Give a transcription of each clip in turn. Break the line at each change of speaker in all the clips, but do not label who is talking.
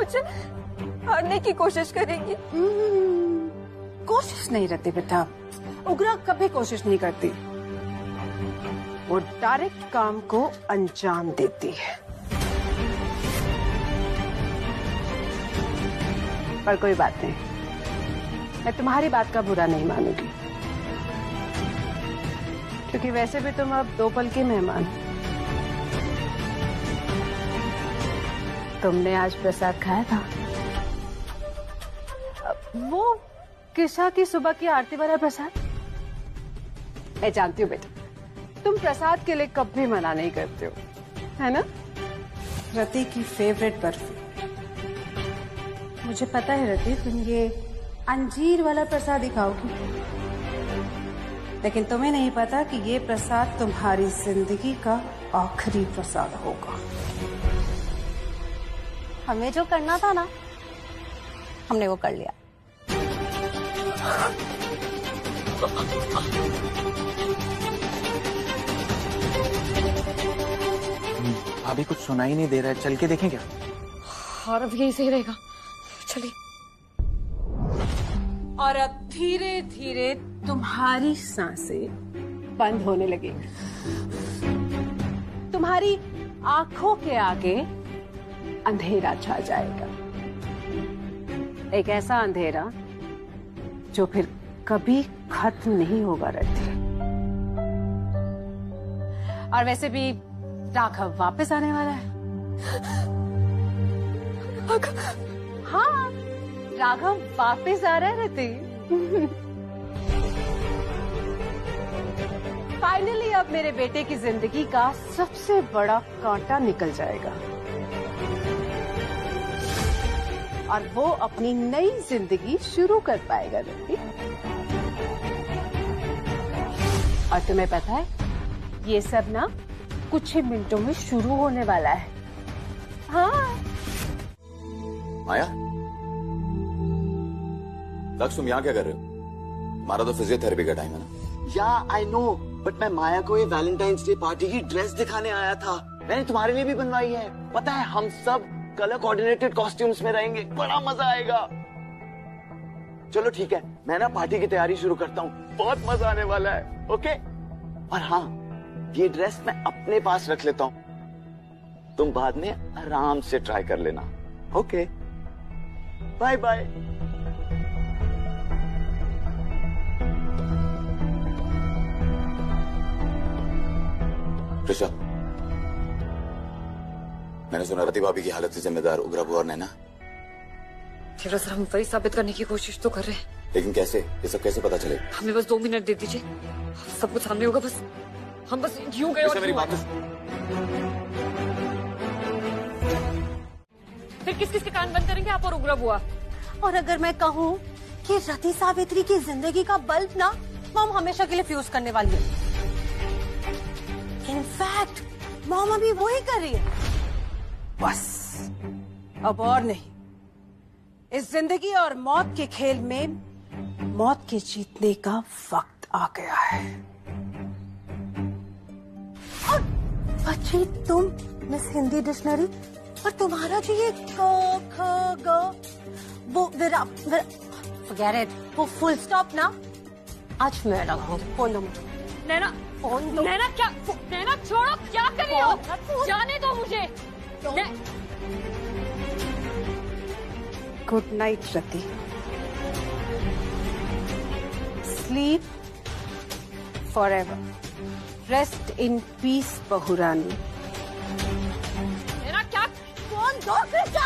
मुझे हारने की कोशिश करेंगी।
कोशिश नहीं रहती बेटा, उग्रा कभी कोशिश नहीं करती, वो डायरेक्ट काम को अंजाम देती है। पर कोई बात नहीं, मैं तुम्हारी बात का बुरा नहीं मानूंगी, क्योंकि वैसे भी तुम अब 2 पल के मेहमान हो। तुमने आज प्रसाद खाया था, वो कृषा की सुबह की आरती वाला प्रसाद। मैं जानती हूँ बेटा, तुम प्रसाद के लिए कभी मना नहीं करते हो, है ना? रति की फेवरेट बर्फी। मुझे पता है रति, तुम ये अंजीर वाला प्रसाद ही खाओगी, लेकिन तुम्हें नहीं पता कि ये प्रसाद तुम्हारी जिंदगी का आखिरी प्रसाद होगा।
हमें जो करना था ना, हमने वो कर लिया।
अभी कुछ सुनाई नहीं दे रहा है, चल के देखें क्या?
और अब यही सही रहेगा, चलिए।
और अब धीरे धीरे तुम्हारी सांसें बंद होने लगेंगी, तुम्हारी आंखों के आगे अंधेरा छा जाएगा, एक ऐसा अंधेरा जो फिर कभी खत्म नहीं होगा रति। और वैसे भी राघव वापस आने वाला है। हाँ, राघव वापस आ रहा है रति। फाइनली अब मेरे बेटे की जिंदगी का सबसे बड़ा कांटा निकल जाएगा और वो अपनी नई जिंदगी शुरू कर पाएगा रति। और तुम्हें पता है, ये सब ना कुछ ही मिनटों में शुरू होने वाला है। हाँ
माया, लक्ष्य तुम यहाँ क्या कर रहे हो? हमारा तो फिजियोथेरेपी का टाइम है ना।
या आई नो, बट मैं माया को ये वैलेंटाइंस डे पार्टी की ड्रेस दिखाने आया था। मैंने तुम्हारे लिए भी बनवाई है, पता है, हम सब कलर कोऑर्डिनेटेड कॉस्ट्यूम्स में रहेंगे, बड़ा मजा आएगा। चलो ठीक है, मैं ना पार्टी की तैयारी शुरू करता हूँ, बहुत मजा आने वाला है। ओके? और हाँ, ये ड्रेस मैं अपने पास रख लेता हूँ, तुम बाद में आराम से ट्राई कर लेना। Okay, bye bye.
कृषा, मैंने सुना रति भाभी की हालत से जिम्मेदार उग्रा बुआ और नैना।
सर, हम वही साबित करने की कोशिश तो कर रहे हैं,
लेकिन कैसे? ये सब कैसे पता चले?
हमें बस 2 मिनट दे दीजिए, सब कुछ सामने होगा। बस हम बस यूं गए और
मेरी बात तो
फिर किस किस के कान बंद करेंगे, आप और उग्रा बुआ?
और अगर मैं कहूँ कि रति सावित्री की जिंदगी का बल्ब ना मॉम हमेशा के लिए फ्यूज करने वाली है। इनफैक्ट मॉम अभी वो ही कर रही है।
बस अब और नहीं, इस जिंदगी और मौत के खेल में मौत के जीतने का वक्त आ गया है।
और बच्ची, तुम मिस हिंदी डिक्शनरी, और तुम्हारा जो ये क ख ग वो forget it, वो फुल स्टॉप ना आज मैं लगाऊंगी। फोन दो मुझे।
नैना, नैना क्या? नैना छोड़ो, क्या कर रही हो? जाने दो मुझे।
Good night Rati, sleep forever, rest in peace बहुरानी।
नैना क्या?
फोन दो कृष्णा।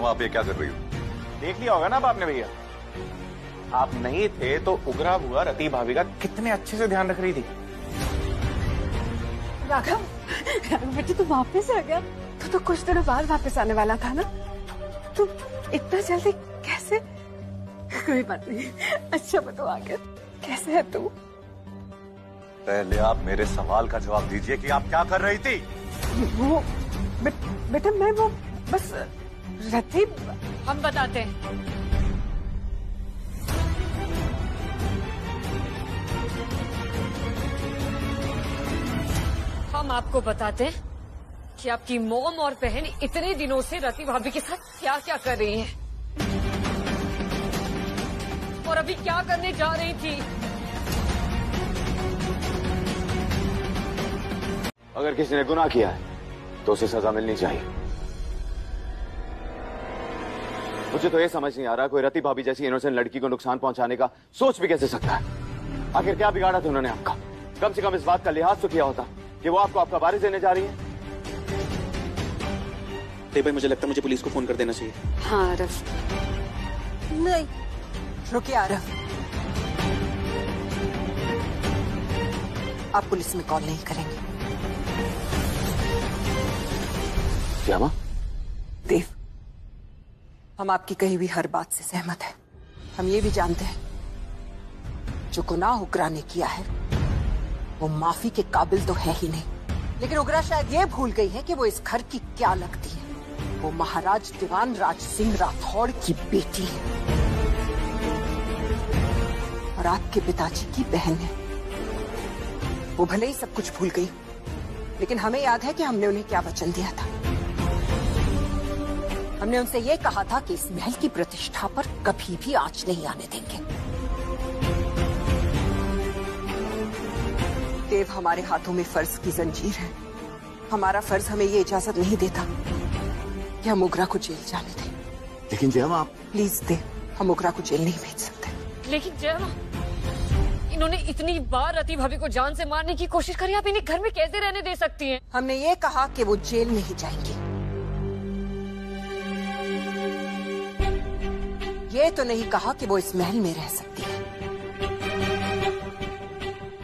वहां पे क्या कर रही हो?
देख लिया होगा ना अब आपने भैया, आप नहीं थे तो उग्रा बुआ रति भाभी का कितने अच्छे से ध्यान रख रही थी।
राघव, बेटे तू वापस आ गया? तू तो कुछ दिनों बाद वापस आने वाला था ना, तू इतना जल्दी कैसे? कोई बात नहीं, अच्छा बताओ आगे कैसे है तू?
पहले आप मेरे सवाल का जवाब दीजिए कि आप क्या कर रही थी?
वो बेटा मैं वो बस रति।
हम बताते हैं। हम आपको बताते हैं कि आपकी मॉम और बहन इतने दिनों से रति भाभी के साथ क्या क्या कर रही हैं और अभी क्या करने जा रही थी।
अगर किसी ने गुनाह किया है तो उसे सजा मिलनी चाहिए। मुझे तो ये समझ नहीं आ रहा कोई रति भाभी जैसी इनोसेंट लड़की को नुकसान पहुंचाने का सोच भी कैसे सकता है। आखिर क्या बिगाड़ा था उन्होंने आपका? कम से कम इस बात का लिहाज तो किया होता कि वो आपको आपका वारिस देने जा रही है।
भाई मुझे लगता है मुझे पुलिस को फोन कर देना चाहिए।
हाँ आरफ।
नहीं, रुकिए आरफ, आप पुलिस में कॉल नहीं करेंगे।
श्यामा,
देव, हम आपकी कही हुई हर बात से सहमत हैं। हम ये भी जानते हैं जो गुनाह उग्रा ने किया है वो माफी के काबिल तो है ही नहीं, लेकिन उग्रा शायद ये भूल गई है कि वो इस घर की क्या लगती है। वो महाराज दीवान राज सिंह राठौड़ की बेटी है और आपके पिताजी की बहन है। वो भले ही सब कुछ भूल गई, लेकिन हमें याद है कि हमने उन्हें क्या वचन दिया था। हमने उनसे ये कहा था कि इस महल की प्रतिष्ठा पर कभी भी आंच नहीं आने देंगे। देव, हमारे हाथों में फर्ज की जंजीर है। हमारा फर्ज हमें ये इजाजत नहीं देता कि हम उग्रा को जेल जाने दें।
लेकिन जयमा आप
प्लीज देव, हम उग्रा को जेल नहीं भेज सकते।
लेकिन जयमा, इन्होंने इतनी बार रति भाभी को जान से मारने की कोशिश करी, आप इन्हें घर में कैसे रहने दे सकती हैं?
हमने ये कहा कि वो जेल नहीं जाएंगी। ये तो नहीं कहा कि वो इस महल में रह सकती है।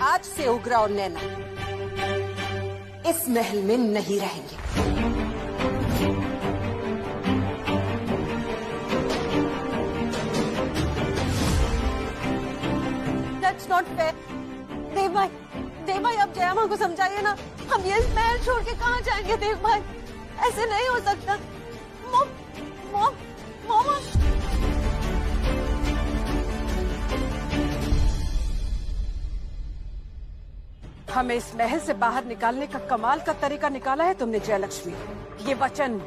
आज से उग्रा और नैना इस महल में नहीं रहेंगे। That's not fair। देव भाई अब जया माँ को समझाइए ना। हम ये महल छोड़ के कहाँ जाएंगे देव भाई? ऐसे नहीं हो सकता। मॉम।
हमें इस महल से बाहर निकालने का कमाल का तरीका निकाला है तुमने जयलक्ष्मी। ये वचन,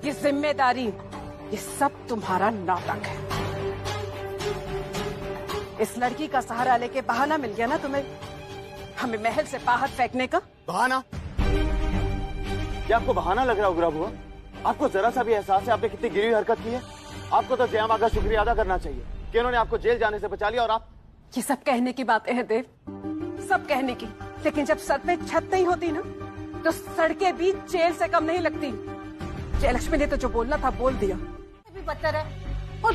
ये जिम्मेदारी, ये सब तुम्हारा नाटक है। इस लड़की का सहारा लेके बहाना मिल गया ना तुम्हें हमें महल से बाहर फेंकने का।
बहाना? क्या आपको बहाना लग रहा उग्रा बुआ? आपको जरा सा भी एहसास है आपने कितनी गिरी हुई हरकत की है? आपको तो जया माँ का शुक्रिया अदा करना चाहिए कि उन्होंने आपको जेल जाने से बचा लिया। और आप,
ये सब कहने की बातें हैं देव, सब कहने की, लेकिन जब सर पे छत नहीं होती ना तो सड़कें भी जेल से कम नहीं लगती। जयलक्ष्मी ने तो जो बोलना था बोल दिया।
भी बदतर है। और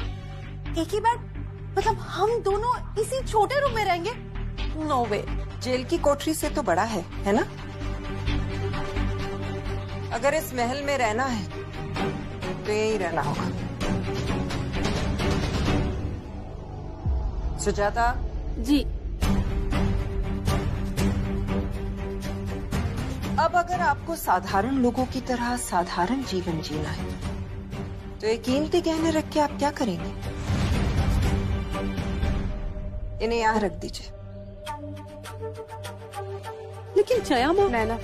एक ही बेड, मतलब हम दोनों इसी छोटे रूम में रहेंगे? नो वे। जेल की कोठरी से तो बड़ा है ना? अगर इस महल में रहना है तो यही रहना होगा। सुजाता
जी।
अब अगर आपको साधारण लोगों की तरह साधारण जीवन जीना है तो ये कीमती गहने रख के आप क्या करेंगे? इन्हें यहाँ रख दीजिए।
लेकिन जया माँ, नैना,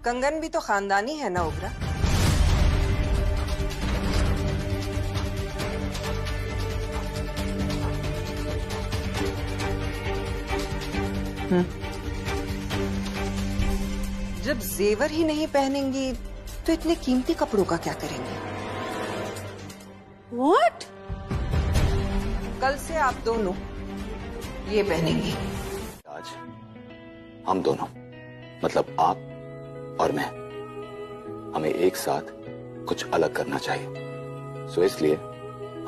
कंगन भी तो खानदानी है ना उग्रा? जब जेवर ही नहीं पहनेंगी तो इतने कीमती कपड़ों का क्या करेंगे? What?
कल से आप दोनों ये पहनेंगी।
आज हम दोनों, मतलब आप और मैं, हमें एक साथ कुछ अलग करना चाहिए। सो इसलिए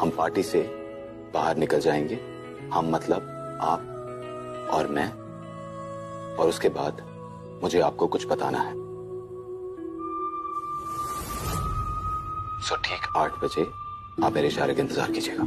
हम पार्टी से बाहर निकल जाएंगे, हम मतलब आप और मैं, और उसके बाद मुझे आपको कुछ बताना है। सो ठीक 8 बजे आप मेरे इशारे का इंतजार कीजिएगा।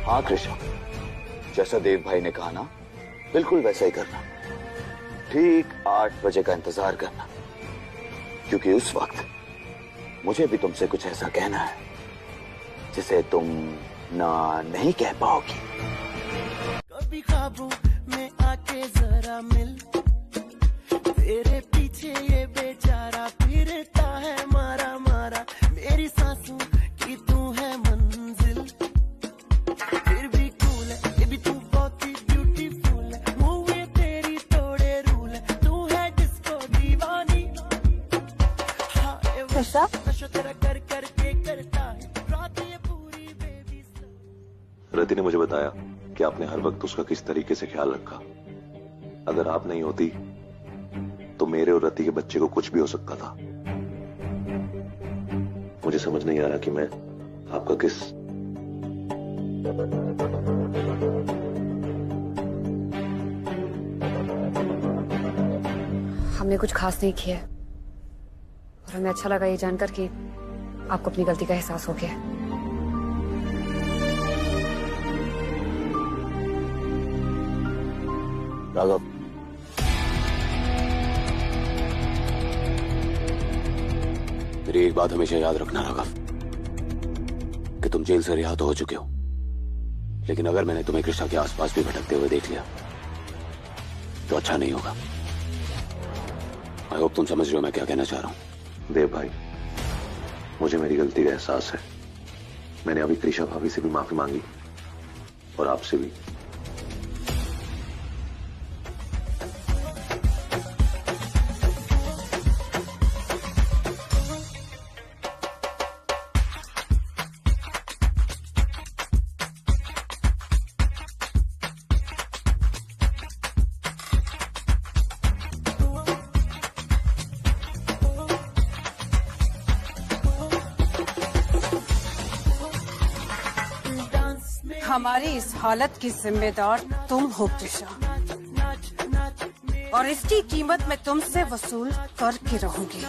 हाँ कृष्णा, जैसा देव भाई ने कहा ना, बिल्कुल वैसा ही करना। ठीक 8 बजे का इंतजार करना, क्योंकि उस वक्त मुझे भी तुमसे कुछ ऐसा कहना है जिसे तुम ना नहीं कह पाओगी।
कभी ख्वाबों में आके जरा मिल, तेरे पीछे ये बेचारा फिरता है मारा मारा, मेरी सांसों की तू है मंजिल, फिर भी कूल है ये भी, तू बहुत ही ब्यूटीफुल है, मूवी तेरी तोड़े रूल है, तू है जिसको दीवानी। हाँ ये
कृष्णा?
नशा तेरा कर करके करता है रात ये पूरी बेबी।
रति ने मुझे बताया कि आपने हर वक्त उसका किस तरीके से ख्याल रखा। अगर आप नहीं होती तो मेरे और रति के बच्चे को कुछ भी हो सकता था। मुझे समझ नहीं आ रहा कि मैं आपका किस
हमने कुछ खास नहीं किया और हमें अच्छा लगा ये जानकर कि आपको अपनी गलती का एहसास हो गया।
राघव, मेरी एक बात हमेशा याद रखना राघव, कि तुम जेल से रिहा तो हो चुके हो, लेकिन अगर मैंने तुम्हें कृष्णा के आसपास भी भटकते हुए देख लिया तो अच्छा नहीं होगा। आई होप तुम समझ रहे हो मैं क्या कहना चाह रहा हूं।
देव भाई, मुझे मेरी गलती का एहसास है। मैंने अभी कृष्णा भाभी से भी माफी मांगी और आपसे भी।
हमारी इस हालत की जिम्मेदार तुम हो कृष्णा, और इसकी कीमत मैं तुमसे वसूल करके रहूंगी।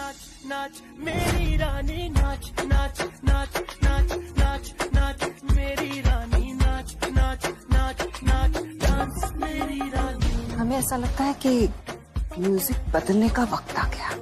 नाच मेरी रानी, नाच नाच नाच नाच नाच नाच मेरी रानी, नाच नाच नाच नाच डांस मेरी रानी।
हमें ऐसा लगता है कि म्यूजिक बदलने का वक्त आ गया।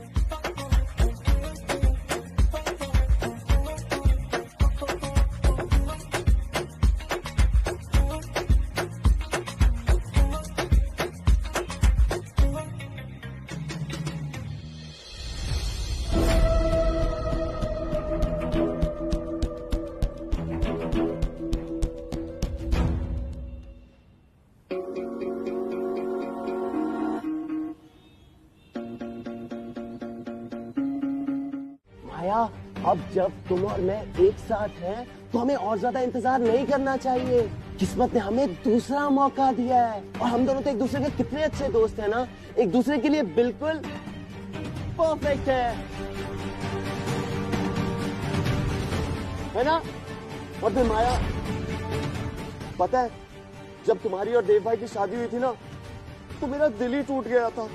अब जब तुम और मैं एक साथ हैं तो हमें और ज्यादा इंतजार नहीं करना चाहिए। किस्मत ने हमें दूसरा मौका दिया है और हम दोनों तो एक दूसरे के कितने अच्छे दोस्त हैं ना, एक दूसरे के लिए बिल्कुल परफेक्ट है ना? और फिर माया, पता है जब तुम्हारी और देव भाई की शादी हुई थी ना तो मेरा दिल ही टूट गया था।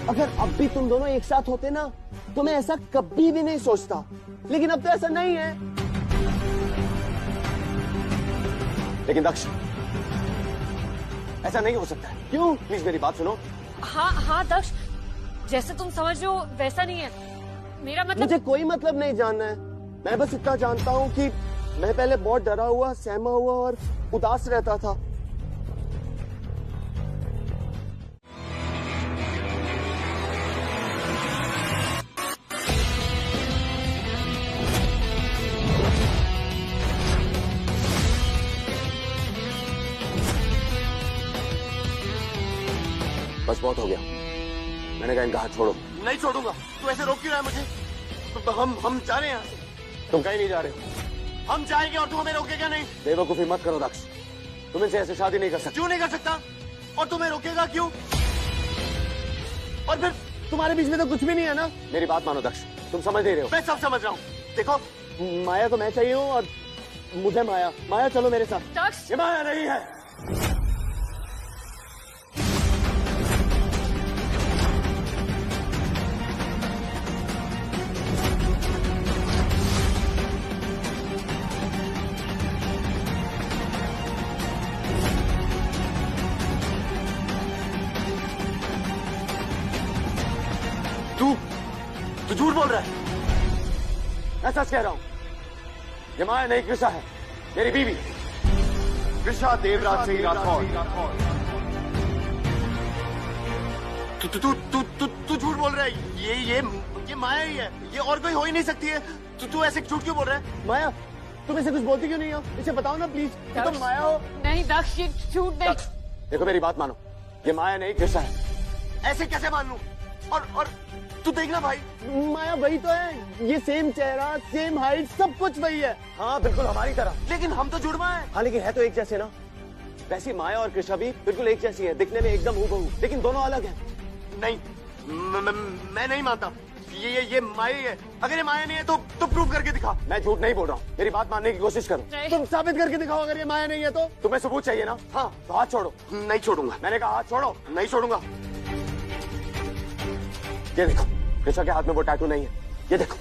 अगर अब भी तुम दोनों एक साथ होते ना तो मैं ऐसा कभी भी नहीं सोचता, लेकिन अब तो ऐसा नहीं है।
लेकिन दक्ष, ऐसा नहीं हो सकता है। क्यों? प्लीज मेरी बात सुनो।
हाँ हाँ दक्ष, जैसे तुम समझ रहे हो वैसा नहीं है। मेरा मतलब,
मुझे कोई मतलब नहीं जानना है। मैं बस इतना जानता हूँ कि मैं पहले बहुत डरा हुआ, सहमा हुआ और उदास रहता था।
बहुत हो गया। मैंने कहा इनका हाथ छोड़ो।
नहीं छोड़ूंगा। तू ऐसे रोक क्यों रहा है मुझे? हम जा रहे हैं।
तुम कहीं नहीं जा रहे हो।
हम जाएंगे और तू हमें रोकेगा नहीं।
बेवकूफी मत करो दक्ष, तुम इनसे ऐसे शादी नहीं कर सकते।
क्यों नहीं कर सकता? और तुम्हें रोकेगा क्यों? और फिर तुम्हारे बीच में तो कुछ भी नहीं है ना।
मेरी बात मानो दक्ष, तुम समझ नहीं रहे हो।
मैं सब समझ रहा हूँ। देखो,
माया तो मैं चाहिए हूँ और मुझे माया। माया चलो मेरे साथ।
दक्ष,
ये माया नहीं है।
तू झूठ बोल रहा है।
मैं सच कह रहा हूँ। ये माया नहीं, कृषा है, मेरी बीवी।
कृषा देवराज सिंह राठौर। तू झूठ बोल रहा है। ये माया ही है। ये और कोई हो ही नहीं सकती है। तू ऐसे झूठ क्यों बोल रहा है?
माया, तुम इसे कुछ बोलती क्यों नहीं हो? इसे बताओ ना प्लीज कि तुम माया हो।
नहीं दक्ष, ये झूठ नहीं।
देखो मेरी बात मानो, ये माया नहीं, कृषा है।
ऐसे कैसे मान लूं? और तू देखना भाई,
माया वही तो है। ये सेम चेहरा, सेम हाइट, सब कुछ वही है। हाँ बिल्कुल हमारी तरह।
लेकिन हम तो जुड़वा हैं।
हाँ लेकिन है तो एक जैसे ना। वैसी माया और कृषा भी बिल्कुल एक जैसी है, दिखने में एकदम हूबहू, लेकिन दोनों अलग हैं।
नहीं, मैं नहीं मानता। ये माया ही है। अगर ये माया नहीं है तो प्रूव करके दिखा।
मैं झूठ नहीं बोल रहा हूँ, मेरी बात मानने की कोशिश करो। तुम साबित करके दिखाओ अगर ये माया नहीं है तो। तुम्हें सबूत चाहिए ना? हाँ तो हाथ छोड़ो।
नहीं छोड़ूंगा।
मैंने कहा हाथ छोड़ो।
नहीं छोड़ूंगा।
ये देखो, कृषा के हाथ में वो टैटू नहीं है, ये देखो।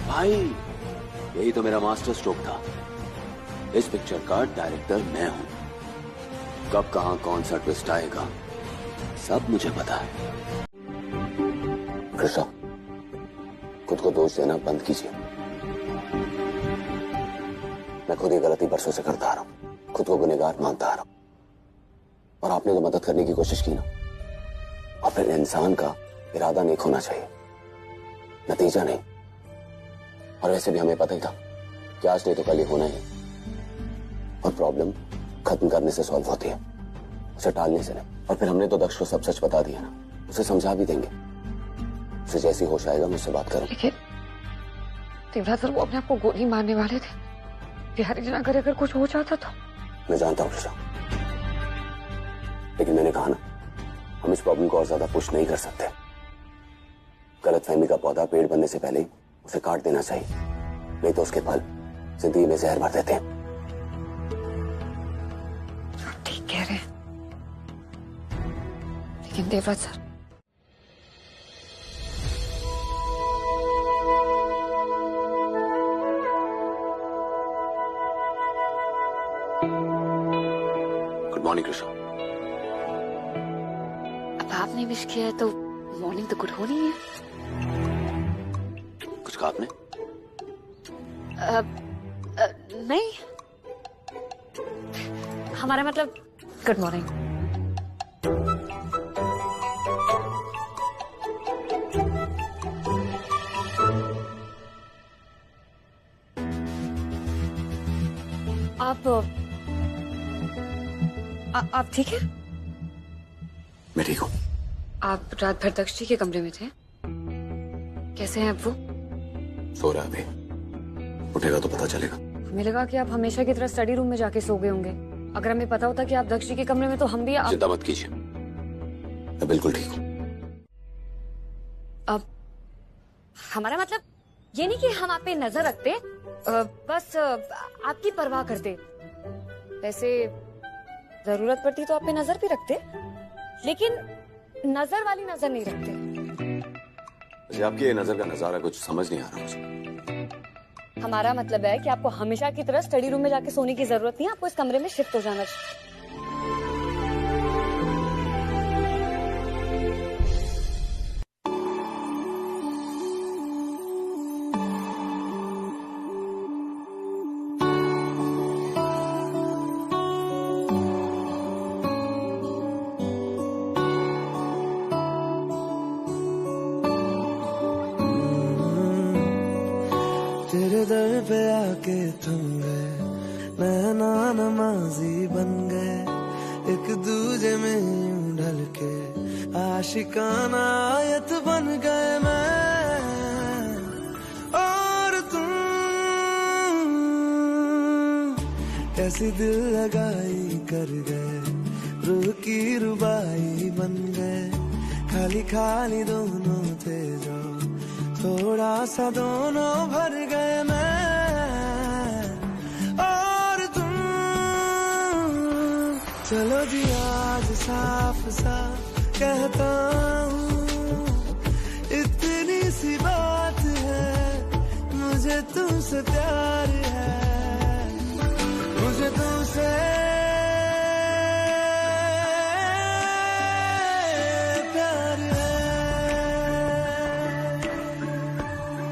भाई यही तो मेरा मास्टर स्ट्रोक था। इस पिक्चर का डायरेक्टर मैं हूं। कब कहां कौन सा ट्विस्ट आएगा सब मुझे पता है।
कृषा, खुद को दोष देना बंद कीजिए। मैं खुद ये गलती बरसों से करता आ रहा हूं, खुद को गुनहगार मानता आ रहा हूं। और आपने तो मदद करने की कोशिश की ना। और फिर इंसान का इरादा नहीं खोना चाहिए, नतीजा नहीं। और वैसे भी हमें पता ही था कि आज नहीं तो कल ही होना ही। और प्रॉब्लम खत्म करने से सॉल्व होती है, उसे टालने से नहीं। और फिर हमने तो दक्ष को सब सच बता दिया ना, उसे समझा भी देंगे। उसे जैसी होश आएगा मुझसे बात करो।
लेकिन देवराज सर वो अपने आप को गोली मारने वाले थे। बिहारी जी ना करे अगर कुछ हो जाता तो।
मैं जानता हूँ कृष्णा, लेकिन मैंने कहा ना, हम इस प्रॉब्लम को और ज्यादा पुश नहीं कर सकते। गलतफहमी का पौधा पेड़ बनने से पहले ही उसे काट देना चाहिए, नहीं तो उसके फल जिंदगी में जहर भर देते हैं।
ठीक कह रहे हैं, लेकिन Devraj sir
good morning Krishna.
अब आपने विश किया है तो मॉर्निंग तो गुड होनी है।
कुछ कहा आपने?
नहीं, हमारा मतलब गुड मॉर्निंग। आप ठीक है?
मैं ठीक हूँ।
आप रात भर दक्ष जी के कमरे में थे, कैसे हैं अब वो?
सो रहा है अभी, उठेगा तो पता चलेगा।
हमें लगा कि आप हमेशा की तरह स्टडी रूम में जाके सो गए होंगे। अगर हमें पता होता कि आप दक्ष जी के कमरे में तो हम भी
चिंता मत कीजिए, मैं बिल्कुल ठीक हूँ।
अब हमारा मतलब ये नहीं कि हम आप पे नजर रखते, बस आपकी परवाह करते। वैसे जरूरत पड़ती तो आप पे नजर भी रखते, लेकिन नजर वाली नजर नहीं रखते।
आपकी ये नजर का नजारा कुछ समझ नहीं आ रहा मुझे।
हमारा मतलब है कि आपको हमेशा की तरह स्टडी रूम में जाके सोने की जरूरत नहीं है, आपको इस कमरे में शिफ्ट हो जाना चाहिए।
के थम गए, नैना नमाजी बन गए, एक दूजे में यूं ढल के आशिकाना आयत बन गए मैं और तुम। कैसी दिल लगाई कर गए, रूह की रुबाई बन गए, खाली खाली दोनों थे जो थोड़ा सा दोनों भर गए मैं और तुम। चलो जी आज साफ साफ कहता हूँ, इतनी सी बात है, मुझे तुमसे प्यार है, मुझे तुमसे प्यार है।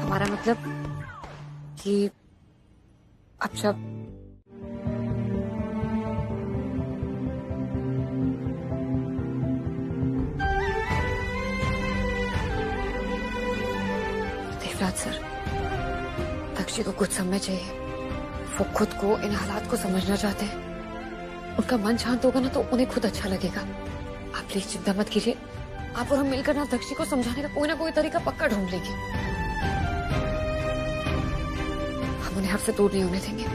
हमारा मतलब कि अब जब देवराज सर, दक्षी को कुछ समय चाहिए। वो खुद को इन हालात को समझना चाहते हैं। उनका मन शांत होगा ना तो उन्हें खुद अच्छा लगेगा। आप प्लीज चिंता मत कीजिए। आप और हम मिलकर ना दक्षी को समझाने का कोई ना कोई तरीका पक्का ढूंढ लेंगे। हम उन्हें आपसे दूर नहीं होने देंगे।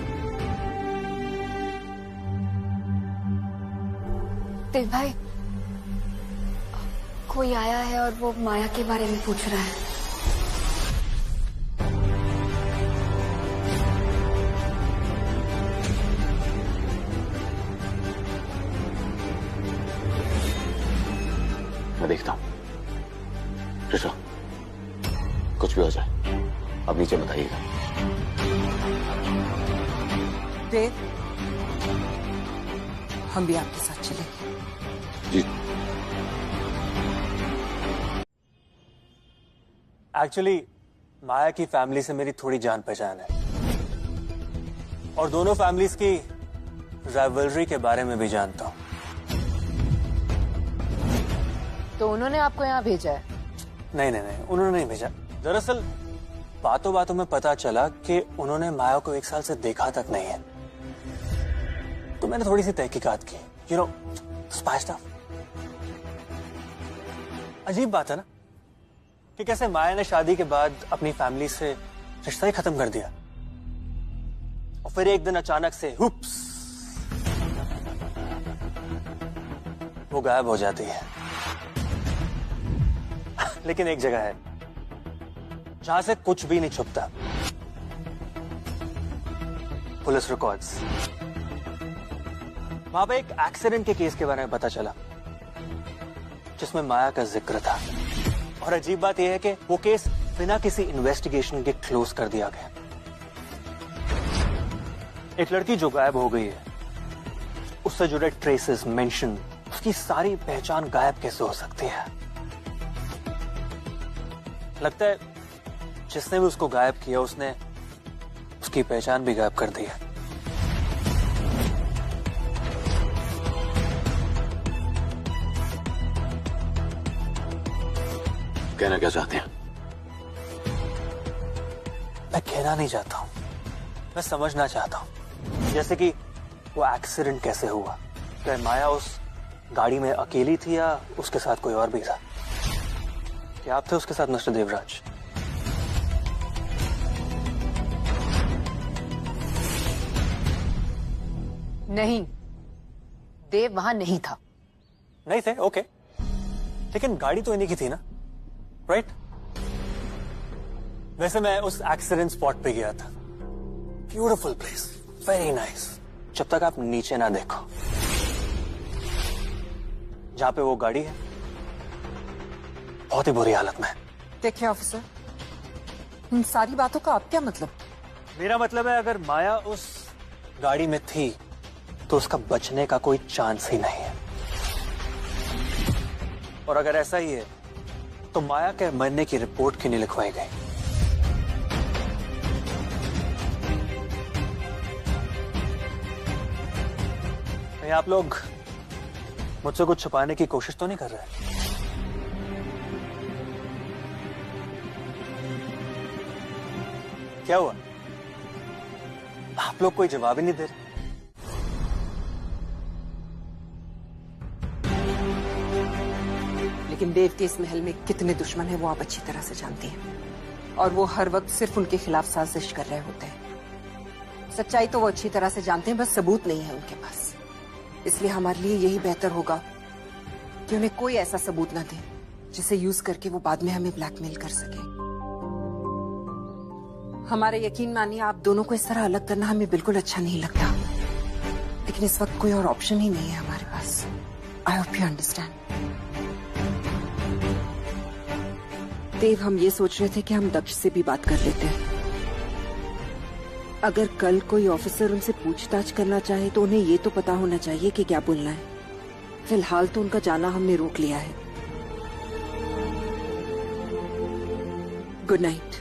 देव भाई, कोई आया है और वो माया के बारे में पूछ रहा है।
मैं देखता हूँ। ऋषा, कुछ भी हो जाए अब नीचे बताइएगा।
देव, हम भी आपके साथ चलेंगे।
जी।
एक्चुअली माया की फैमिली से मेरी थोड़ी जान पहचान है और दोनों फैमिलीज की राइवलरी के बारे में भी जानता हूँ।
तो उन्होंने आपको यहाँ भेजा है?
नहीं, उन्होंने नहीं भेजा। दरअसल बातों बातों में पता चला कि उन्होंने माया को 1 साल से देखा तक नहीं है, तो मैंने थोड़ी सी तहकीकात की। You know, spy stuff. अजीब बात है ना कि कैसे माया ने शादी के बाद अपनी फैमिली से रिश्ता ही खत्म कर दिया और फिर एक दिन अचानक से हुप्स वो गायब हो जाती है। लेकिन एक जगह है जहां से कुछ भी नहीं छुपता। Police records. वहां पे एक एक्सीडेंट के केस के बारे में पता चला जिसमें माया का जिक्र था। और अजीब बात यह है कि वो केस बिना किसी इन्वेस्टिगेशन के क्लोज कर दिया गया। एक लड़की जो गायब हो गई है, उससे जुड़े ट्रेसेस, मेंशन, उसकी सारी पहचान गायब कैसे हो सकती है? लगता है जिसने भी उसको गायब किया उसने उसकी पहचान भी गायब कर दी है।
कहना क्या चाहते हैं?
मैं कहना नहीं चाहता हूं, मैं समझना चाहता हूं। जैसे कि वो एक्सीडेंट कैसे हुआ? क्या माया उस गाड़ी में अकेली थी या उसके साथ कोई और भी था? क्या आप थे उसके साथ मिस्टर देवराज?
नहीं, देव वहां नहीं था।
नहीं थे, ओके, लेकिन गाड़ी तो इन्हीं की थी ना, राइट? वैसे मैं उस एक्सीडेंट स्पॉट पे गया था। ब्यूटीफुल प्लेस, वेरी नाइस, जब तक आप नीचे ना देखो। जहां पे वो गाड़ी है बहुत ही बुरी हालत में है।
देखिए ऑफिसर, इन सारी बातों का आप क्या मतलब?
मेरा मतलब है अगर माया उस गाड़ी में थी तो उसका बचने का कोई चांस ही नहीं है। और अगर ऐसा ही है तो माया के मरने की रिपोर्ट क्यों नहीं लिखवाई गई? नहीं, आप लोग मुझसे कुछ छुपाने की कोशिश तो नहीं कर रहे? क्या हुआ? आप लोग कोई जवाब ही नहीं दे रहे।
लेकिन देव के इस महल में कितने दुश्मन हैं वो आप अच्छी तरह से जानती हैं, और वो हर वक्त सिर्फ उनके खिलाफ साजिश कर रहे होते हैं। सच्चाई तो वो अच्छी तरह से जानते हैं, बस सबूत नहीं है उनके पास। इसलिए हमारे लिए यही बेहतर होगा कि उन्हें कोई ऐसा सबूत ना दे जिसे यूज करके वो बाद में हमें ब्लैकमेल कर सके। हमारा यकीन मानिए, आप दोनों को इस तरह अलग करना हमें बिल्कुल अच्छा नहीं लगता, लेकिन इस वक्त कोई और ऑप्शन ही नहीं है हमारे पास। I hope you understand. Dev, हम ये सोच रहे थे कि हम दक्ष से भी बात कर लेते हैं। अगर कल कोई ऑफिसर उनसे पूछताछ करना चाहे तो उन्हें ये तो पता होना चाहिए कि क्या बोलना है। फिलहाल तो उनका जाना हमने रोक लिया है। Good night.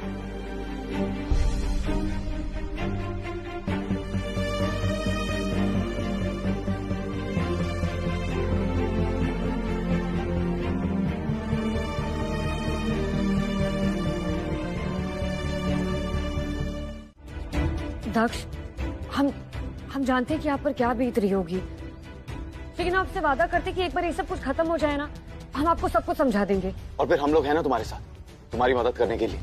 दक्ष, हम जानते हैं कि आप पर क्या बीत रही होगी, लेकिन आपसे वादा करते कि एक बार ये सब कुछ खत्म हो जाए ना, हम आपको सब कुछ समझा देंगे।
और फिर हम लोग हैं ना तुम्हारे साथ, तुम्हारी मदद करने के लिए।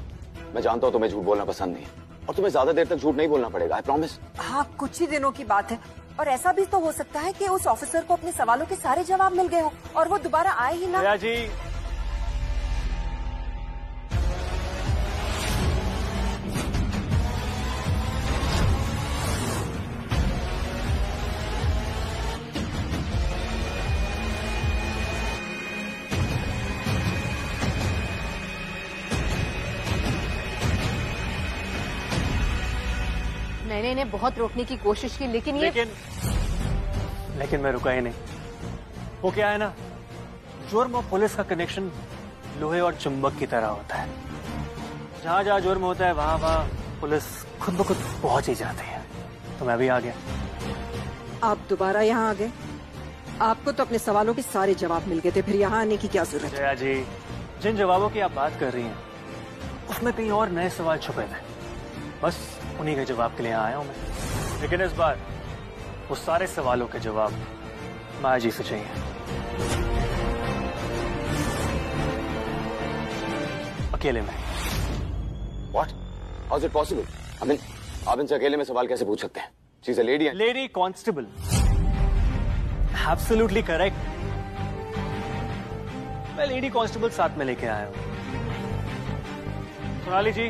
मैं जानता हूँ तुम्हें झूठ बोलना पसंद नहीं है, और तुम्हें ज्यादा देर तक झूठ नहीं बोलना पड़ेगा, आई प्रॉमिस।
हाँ, कुछ ही दिनों की बात है, और ऐसा भी तो हो सकता है कि उस ऑफिसर को अपने सवालों के सारे जवाब मिल गए हो और वो दोबारा आए ही ना।
भैया जी,
मैंने इन्हें बहुत रोकने की कोशिश की, लेकिन
मैं रुका ही नहीं। वो क्या है ना, जुर्म और पुलिस का कनेक्शन लोहे और चुंबक की तरह होता है। जहां जहां जुर्म होता है वहां वहां पुलिस खुद ब खुद पहुंच ही जाती है। तो मैं भी आ गया।
आप दोबारा यहाँ आ गए? आपको तो अपने सवालों के सारे जवाब मिल गए थे, फिर यहाँ आने की क्या जरूरत है?
जया जी, जिन जवाबों की आप बात कर रही हैं उसमें कई और नए सवाल छुपे थे, बस उन्हीं के जवाब के लिए आया हूं मैं। लेकिन इस बार वो सारे सवालों के जवाब माया जी से चाहिए। अकेले में।
What? How is it possible? I mean, आप इनसे अकेले में सवाल कैसे पूछ सकते हैं? She's a lady.
Lady constable. Absolutely correct. मैं लेडी कांस्टेबल साथ में लेके आया हूं। सोनाली जी,